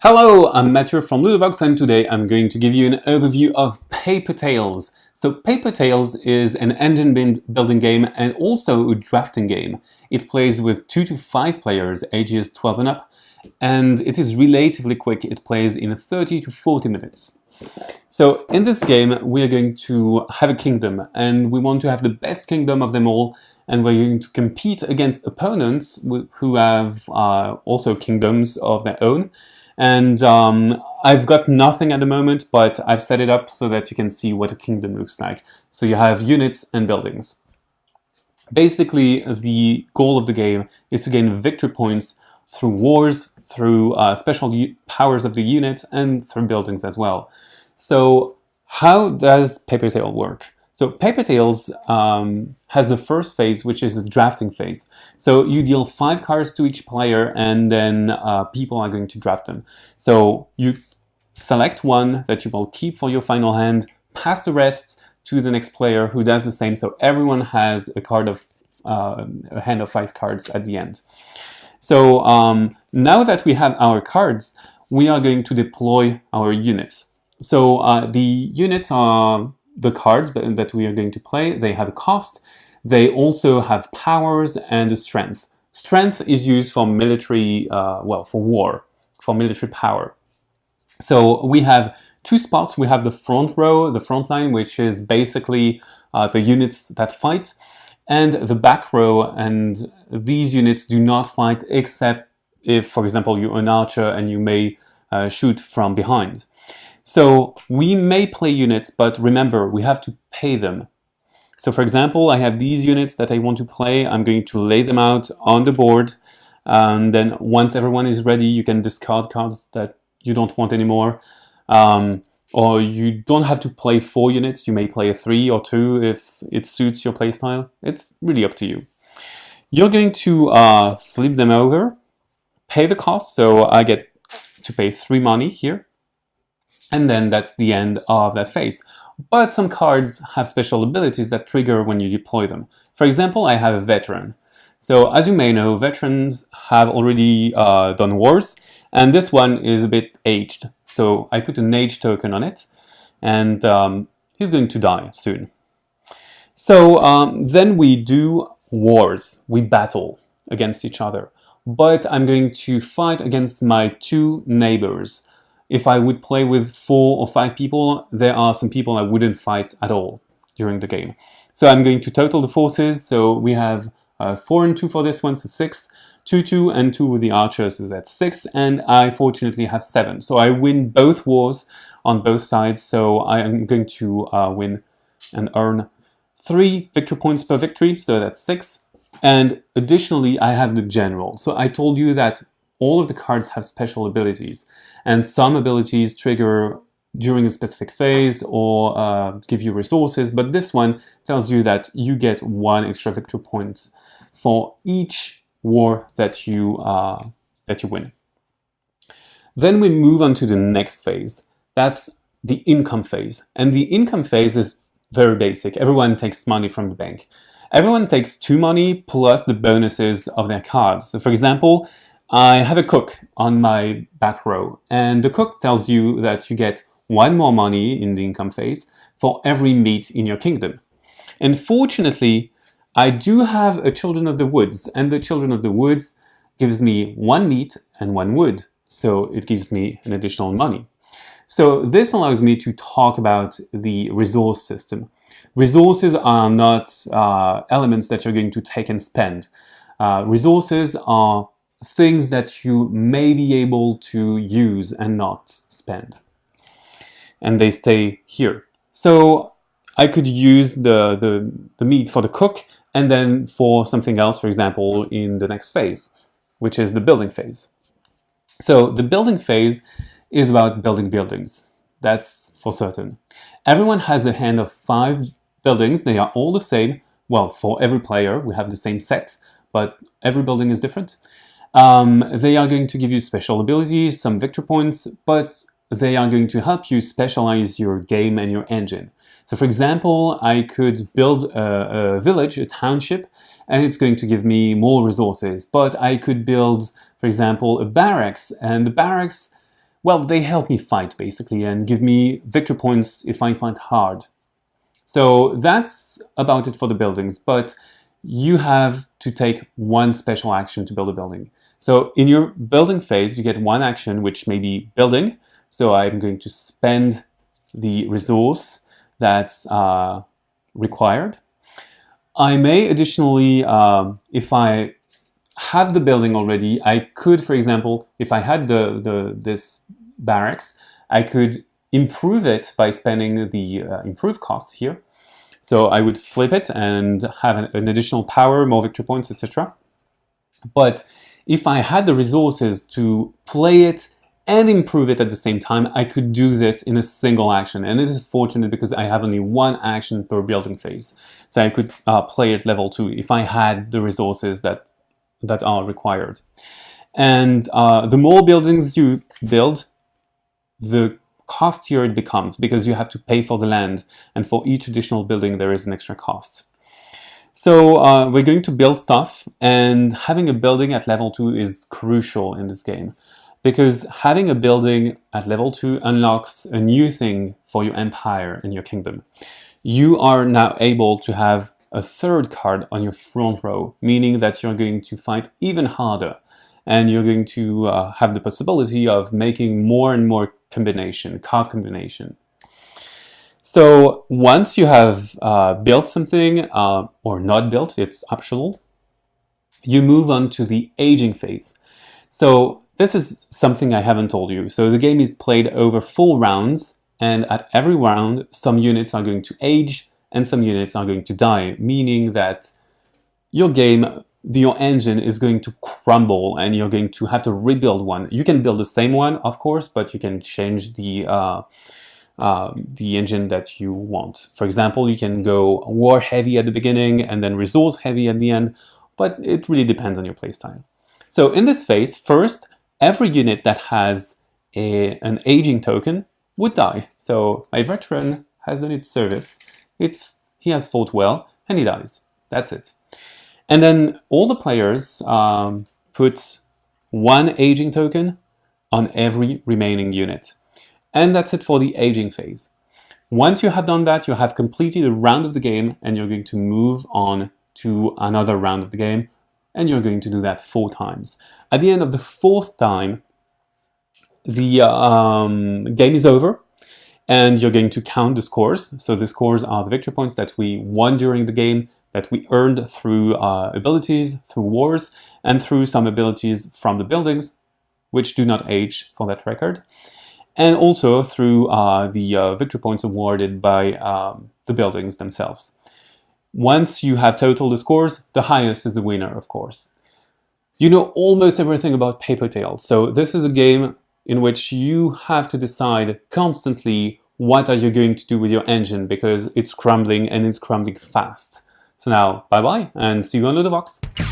Hello, I'm Matthew from Ludobox, and today I'm going to give you an overview of Paper Tales. So Paper Tales is an engine building game and also a drafting game. It plays with 2 to 5 players, ages 12 and up, and it is relatively quick. It plays in 30 to 40 minutes. So in this game, we are going to have a kingdom, and we want to have the best kingdom of them all, and we're going to compete against opponents who have also kingdoms of their own. And I've got nothing at the moment, but I've set it up so that you can see what a kingdom looks like. So you have units and buildings. Basically, the goal of the game is to gain victory points through wars, through special powers of the units, and through buildings as well. So how does Paper Tale work? So Paper Tales has the first phase, which is a drafting phase. So you deal 5 cards to each player, and then people are going to draft them. So you select one that you will keep for your final hand, pass the rest to the next player who does the same. So everyone has a card of a hand of 5 cards at the end. So now that we have our cards, we are going to deploy our units. So the units are the cards that we are going to play. They have a cost. They also have powers and a strength. Strength is used for military, for war, for military power. So we have 2 spots. We have the front row, the front line, which is basically the units that fight, and the back row, and these units do not fight except if, for example, you're an archer and you may shoot from behind. So we may play units, but remember, we have to pay them. So for example, I have these units that I want to play. I'm going to lay them out on the board. And then once everyone is ready, you can discard cards that you don't want anymore. Or you don't have to play 4 units. You may play a 3 or 2 if it suits your playstyle. It's really up to you. You're going to flip them over, pay the cost. So I get to pay 3 money here. And then that's the end of that phase. But some cards have special abilities that trigger when you deploy them. For example, I have a veteran. So as you may know, veterans have already done wars, and this one is a bit aged. So I put an age token on it, and he's going to die soon. So then we do wars. We battle against each other. But I'm going to fight against my 2 neighbors. If I would play with 4 or 5 people, there are some people I wouldn't fight at all during the game. So I'm going to total the forces. So we have 4 and 2 for this one, so 6, 2, 2, and 2 with the archer, so that's 6, and I fortunately have 7. So I win both wars on both sides, so I am going to win and earn 3 victory points per victory, so that's 6. And additionally, I have the general. So I told you that all of the cards have special abilities, and some abilities trigger during a specific phase or give you resources, but this one tells you that you get 1 extra victory point for each war that you win. Then we move on to the next phase. That's the income phase, and the income phase is very basic. Everyone takes money from the bank. Everyone takes 2 money plus the bonuses of their cards. So for example, I have a cook on my back row, and the cook tells you that you get 1 more money in the income phase for every meat in your kingdom. And fortunately, I do have a Children of the Woods, and the Children of the Woods gives me 1 meat and 1 wood, so it gives me an additional money. So this allows me to talk about the resource system. Resources are not elements that you're going to take and spend. Resources are things that you may be able to use and not spend. And they stay here. So I could use the meat for the cook and then for something else, for example, in the next phase, which is the building phase. So the building phase is about building buildings. That's for certain. Everyone has a hand of 5 buildings. They are all the same. Well, for every player, we have the same set, but every building is different. They are going to give you special abilities, some victory points, but they are going to help you specialize your game and your engine. So for example, I could build a village, a township, and it's going to give me more resources. But I could build, for example, a barracks, and the barracks well, they help me fight basically and give me victory points if I fight hard. So that's about it for the buildings, but you have to take one special action to build a building. So in your building phase, you get one action, which may be building. So I'm going to spend the resource that's required. I may additionally, if I have the building already, I could, for example, if I had this barracks, I could improve it by spending the improve cost here. So I would flip it and have an additional power, more victory points, etc. But if I had the resources to play it and improve it at the same time, I could do this in a single action. And this is fortunate because I have only one action per building phase. So I could play at level 2 if I had the resources that are required. And the more buildings you build, the costier it becomes because you have to pay for the land, and for each additional building there is an extra cost. So we're going to build stuff, and having a building at level 2 is crucial in this game because having a building at level 2 unlocks a new thing for your empire and your kingdom. You are now able to have a third card on your front row, meaning that you're going to fight even harder, and you're going to have the possibility of making more and more card combination. So once you have built something, or not built, it's optional, you move on to the aging phase. So this is something I haven't told you. So the game is played over 4 rounds, and at every round, some units are going to age and some units are going to die, meaning that your game, your engine is going to crumble and you're going to have to rebuild one. You can build the same one, of course, but you can change the engine that you want. For example, you can go war heavy at the beginning and then resource heavy at the end, but it really depends on your playstyle. So in this phase, first, every unit that has an aging token would die. So my veteran has done its service. He has fought well and he dies. That's it. And then all the players put one aging token on every remaining unit. And that's it for the aging phase. Once you have done that, you have completed a round of the game and you're going to move on to another round of the game, and you're going to do that 4 times. At the end of the 4th time, the game is over and you're going to count the scores. So the scores are the victory points that we won during the game, that we earned through abilities, through wars, and through some abilities from the buildings, which do not age for that record, and also through the victory points awarded by the buildings themselves. Once you have totaled the scores, the highest is the winner, of course. You know almost everything about Paper Tales, so this is a game in which you have to decide constantly what are you going to do with your engine, because it's crumbling and it's crumbling fast. So now, bye-bye, and see you on LudoVox.